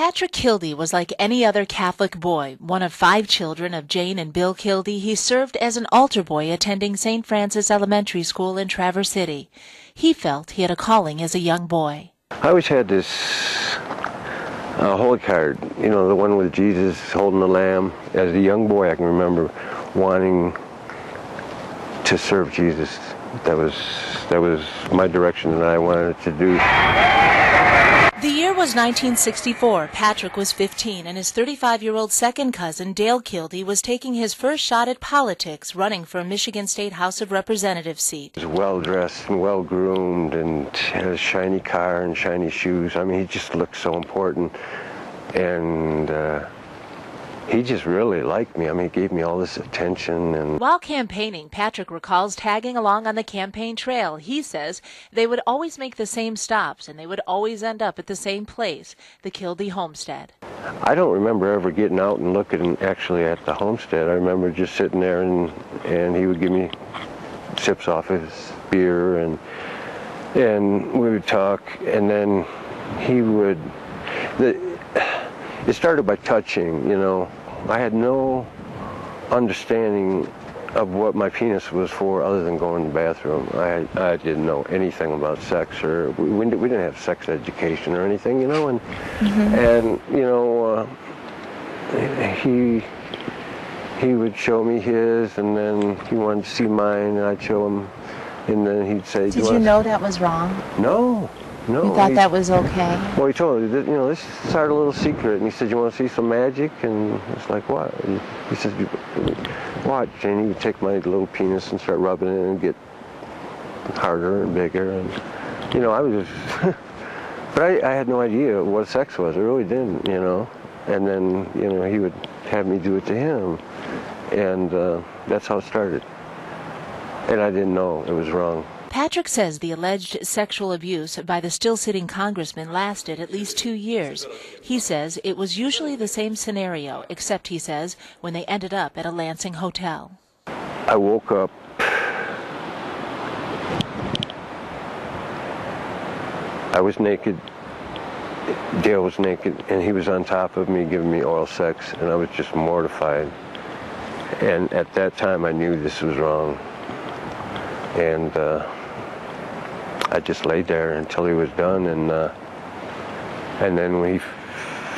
Patrick Kildee was like any other Catholic boy. One of 5 children of Jane and Bill Kildee, he served as an altar boy attending St. Francis Elementary School in Traverse City. He felt he had a calling as a young boy. I always had this holy card, you know, the one with Jesus holding the lamb. As a young boy, I can remember wanting to serve Jesus. That was my direction that I wanted to do. The year was 1964. Patrick was 15, and his 35-year-old second cousin, Dale Kildee, was taking his first shot at politics, running for a Michigan State House of Representatives seat. He was well-dressed and well-groomed and had a shiny car and shiny shoes. I mean, he just looked so important, and he just really liked me. I mean, he gave me all this attention. And while campaigning, Patrick recalls tagging along on the campaign trail. He says they would always make the same stops, and they would always end up at the same place, the Kildee homestead. I don't remember ever getting out and looking actually at the homestead. I remember just sitting there, and he would give me sips off his beer, and we would talk, and then he would... It started by touching, you know. I had no understanding of what my penis was for other than going to the bathroom. I didn't know anything about sex, or we didn't have sex education or anything, you know. And and you know, he would show me his, and then he wanted to see mine, and I'd show him, and then he'd say, "Did you know that was wrong?" No. No, you thought that was okay? Well, he told me, you know, this is our little secret. And he said, "You want to see some magic?" And it's like, "What?" And he said, "Watch." And he would take my little penis and start rubbing it and get harder and bigger. And, you know, I was just... But I had no idea what sex was. I really didn't, you know. And then, you know, he would have me do it to him. And that's how it started. And I didn't know it was wrong. Patrick says the alleged sexual abuse by the still-sitting congressman lasted at least 2 years. He says it was usually the same scenario, except, he says, when they ended up at a Lansing hotel. I woke up. I was naked. Dale was naked, and he was on top of me giving me oral sex, and I was just mortified. And at that time, I knew this was wrong. And I just laid there until he was done, and then when he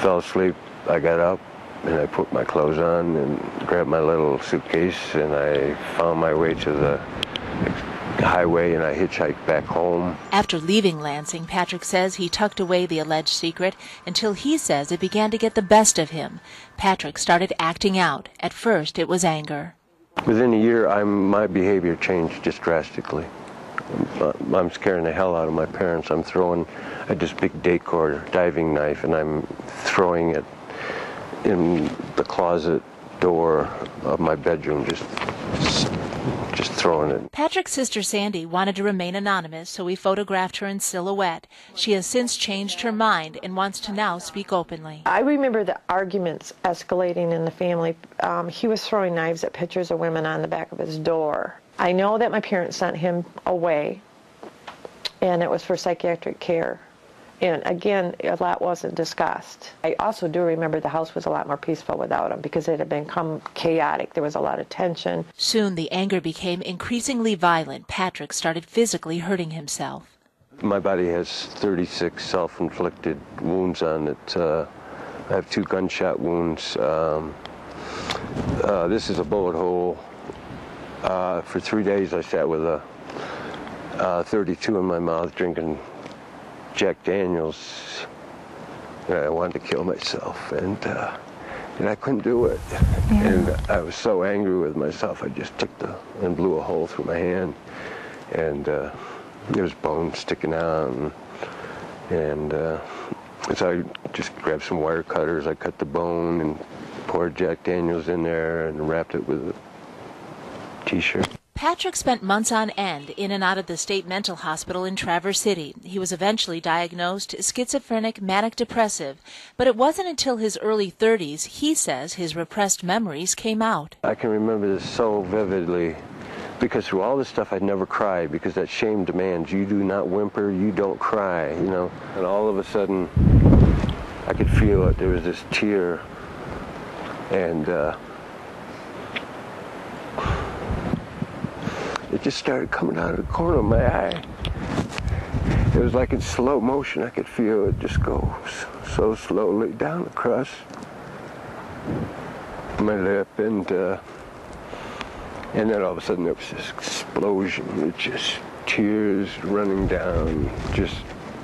fell asleep, I got up and I put my clothes on and grabbed my little suitcase, and I found my way to the highway, and I hitchhiked back home. After leaving Lansing, Patrick says he tucked away the alleged secret until he says it began to get the best of him. Patrick started acting out. At first, it was anger. Within a year, my behavior changed just drastically. I'm scaring the hell out of my parents. I'm throwing this big decor diving knife, and I'm throwing it in the closet door of my bedroom, just throwing it. Patrick's sister Sandy wanted to remain anonymous, so we photographed her in silhouette. She has since changed her mind and wants to now speak openly. I remember the arguments escalating in the family. He was throwing knives at pictures of women on the back of his door. I know that my parents sent him away, and it was for psychiatric care. And again, a lot wasn't discussed. I also do remember the house was a lot more peaceful without him because it had become chaotic. There was a lot of tension. Soon the anger became increasingly violent. Patrick started physically hurting himself. My body has 36 self-inflicted wounds on it. I have 2 gunshot wounds. This is a bullet hole. For 3 days I sat with a 32 in my mouth drinking Jack Daniels. I wanted to kill myself, and I couldn't do it. Yeah. And I was so angry with myself, I just took and blew a hole through my hand, and there was bone sticking out, and so I just grabbed some wire cutters. I cut the bone and poured Jack Daniels in there and wrapped it with a T-shirt. Patrick spent months on end in and out of the state mental hospital in Traverse City. He was eventually diagnosed schizophrenic manic depressive, but it wasn't until his early 30s, he says, his repressed memories came out. I can remember this so vividly because through all this stuff I'd never cried, because that shame demands you do not whimper, you don't cry, you know. And all of a sudden I could feel it. There was this tear, and it just started coming out of the corner of my eye. It was like in slow motion. I could feel it just go so slowly down across my lip, and then all of a sudden there was this explosion. It just tears running down, just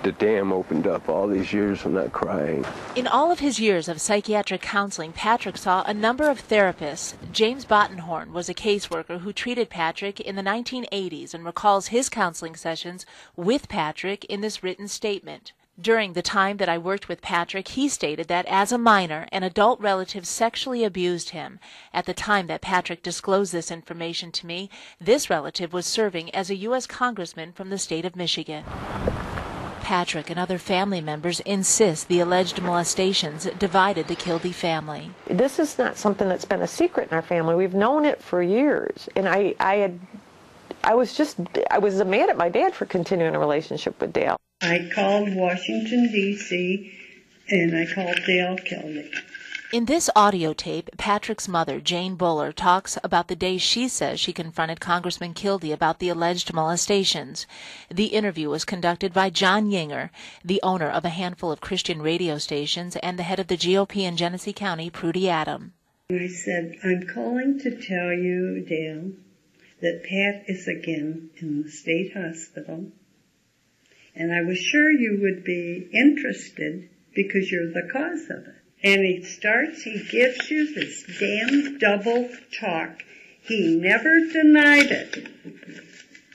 the dam opened up. All these years of not crying. In all of his years of psychiatric counseling, Patrick saw a number of therapists. James Bottenhorn was a caseworker who treated Patrick in the 1980s and recalls his counseling sessions with Patrick in this written statement. During the time that I worked with Patrick, he stated that as a minor, an adult relative sexually abused him. At the time that Patrick disclosed this information to me, this relative was serving as a U.S. congressman from the state of Michigan. Patrick and other family members insist the alleged molestations divided the Kildee family. This is not something that's been a secret in our family. We've known it for years. And I was mad at my dad for continuing a relationship with Dale. I called Washington, D.C., and I called Dem Kildee. In this audio tape, Patrick's mother, Jane Buller, talks about the day she says she confronted Congressman Kildee about the alleged molestations. The interview was conducted by John Yinger, the owner of a handful of Christian radio stations and the head of the GOP in Genesee County, Prudy Adam. I said, I'm calling to tell you, Dale, that Pat is again in the state hospital, and I was sure you would be interested because you're the cause of it. And he gives you this damn double talk. He never denied it.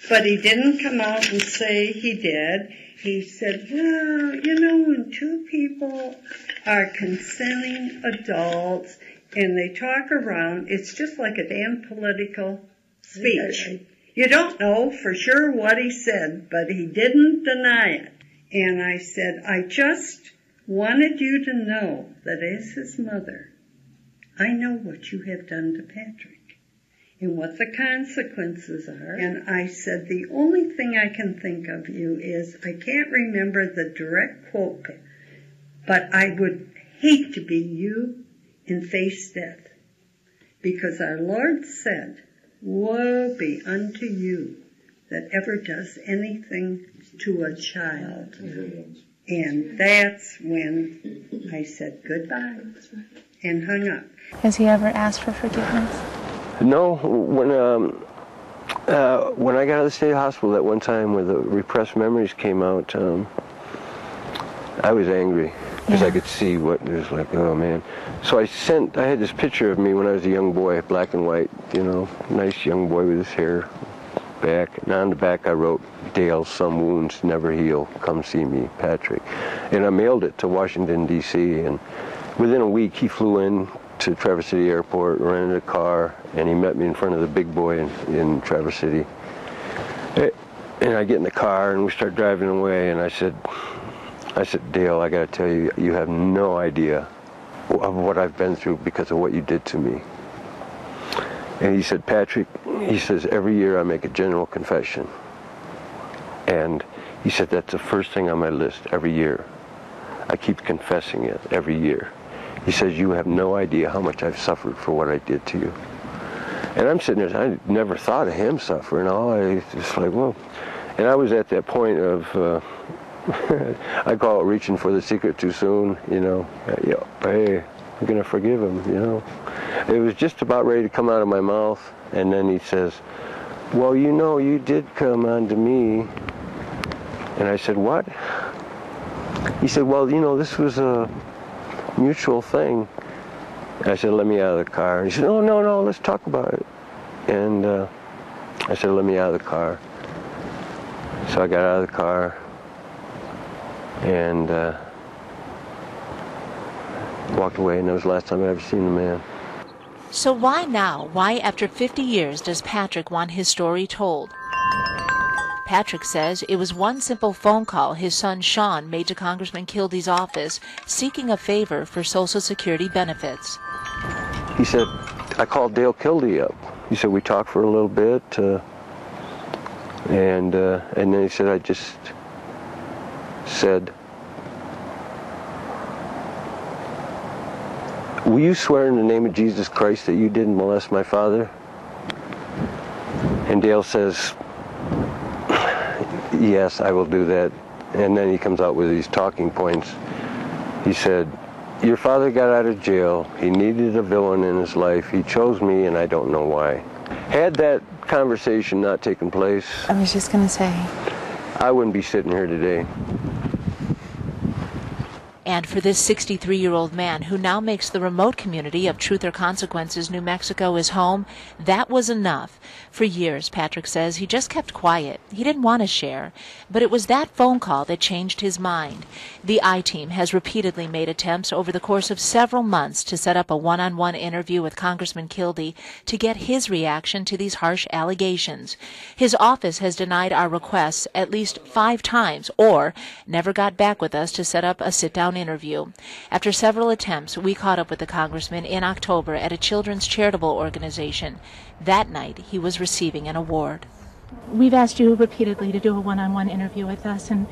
But he didn't come out and say he did. He said, well, you know, when two people are consenting adults and they talk around, it's just like a damn political speech. You don't know for sure what he said, but he didn't deny it. And I said, I just wanted you to know that as his mother, I know what you have done to Patrick and what the consequences are. And I said, the only thing I can think of you is, I can't remember the direct quote, but I would hate to be you and face death. Because our Lord said, woe be unto you that ever does anything to a child. And that's when I said goodbye and hung up. Has he ever asked for forgiveness? No, when I got out of the state hospital that one time where the repressed memories came out, I was angry because I could see what it was like. Oh man! So I had this picture of me when I was a young boy, black and white, you know, nice young boy with his hair back, and on the back I wrote, Dale, some wounds never heal, come see me, Patrick. And I mailed it to Washington, D.C., and within a week he flew in to Traverse City Airport, rented a car, and he met me in front of the big boy in Traverse City. And I get in the car and we start driving away, and I said, Dale, I gotta tell you, you have no idea of what I've been through because of what you did to me. And he said, Patrick, he says, every year I make a general confession. And he said, that's the first thing on my list every year. I keep confessing it every year. He says, you have no idea how much I've suffered for what I did to you. And I'm sitting there, I never thought of him suffering. I just like, well. And I was at that point of, I call it reaching for the secret too soon, you know. Hey, I'm going to forgive him, you know. It was just about ready to come out of my mouth, and then he says, well, you know, you did come on to me. And I said, what? He said, well, you know, this was a mutual thing. And I said, let me out of the car. And he said, no, let's talk about it. And I said, let me out of the car. So I got out of the car and walked away, and that was the last time I'd ever seen the man. So why now? Why, after 50 years, does Patrick want his story told? Patrick says it was one simple phone call his son Sean made to Congressman Kildee's office seeking a favor for Social Security benefits. He said, I called Dem Kildee up. He said, we talked for a little bit, and then he said, I just said, will you swear in the name of Jesus Christ that you didn't molest my father? And Dale says, yes, I will do that. And then he comes out with these talking points. He said, your father got out of jail. He needed a villain in his life. He chose me, and I don't know why. Had that conversation not taken place, I was just going to say. I wouldn't be sitting here today. And for this 63-year-old man who now makes the remote community of Truth or Consequences, New Mexico, his home, that was enough. For years, Patrick says, he just kept quiet. He didn't want to share. But it was that phone call that changed his mind. The I-Team has repeatedly made attempts over the course of several months to set up a one-on-one interview with Congressman Kildee to get his reaction to these harsh allegations. His office has denied our requests at least 5 times or never got back with us to set up a sit-down interview. After several attempts, we caught up with the congressman in October at a children's charitable organization. That night, he was receiving an award. We've asked you repeatedly to do a one-on-one interview with us, and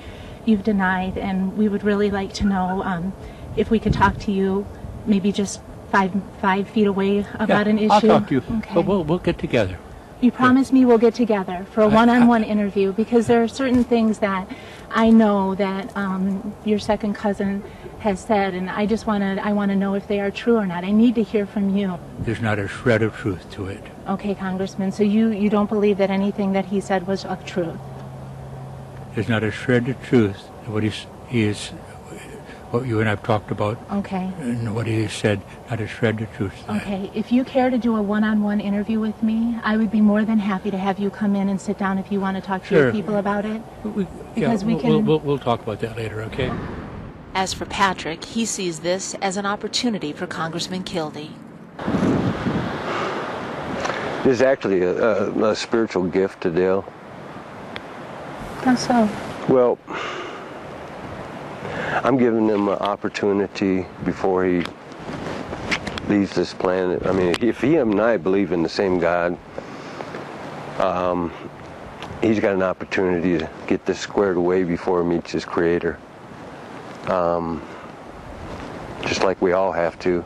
you've denied, and we would really like to know if we could talk to you maybe just five feet away about an issue. I'll talk to you, okay. but we'll get together. You promise me we'll get together for a one-on-one interview, because there are certain things that I know that your second cousin has said, and I want to know if they are true or not. I need to hear from you. There's not a shred of truth to it. Okay, Congressman, so you don't believe that anything that he said was of truth? There's not a shred of truth to what what you and I've talked about. Okay. And what he said, not a shred of truth. Okay, if you care to do a one-on-one interview with me, I would be more than happy to have you come in and sit down if you want to talk to your people about it. We'll talk about that later, okay? As for Patrick, he sees this as an opportunity for Congressman Kildee. This is actually a spiritual gift to Dale. How so? Well, I'm giving him an opportunity before he leaves this planet. I mean, if he and I believe in the same God, he's got an opportunity to get this squared away before he meets his Creator. Just like we all have to.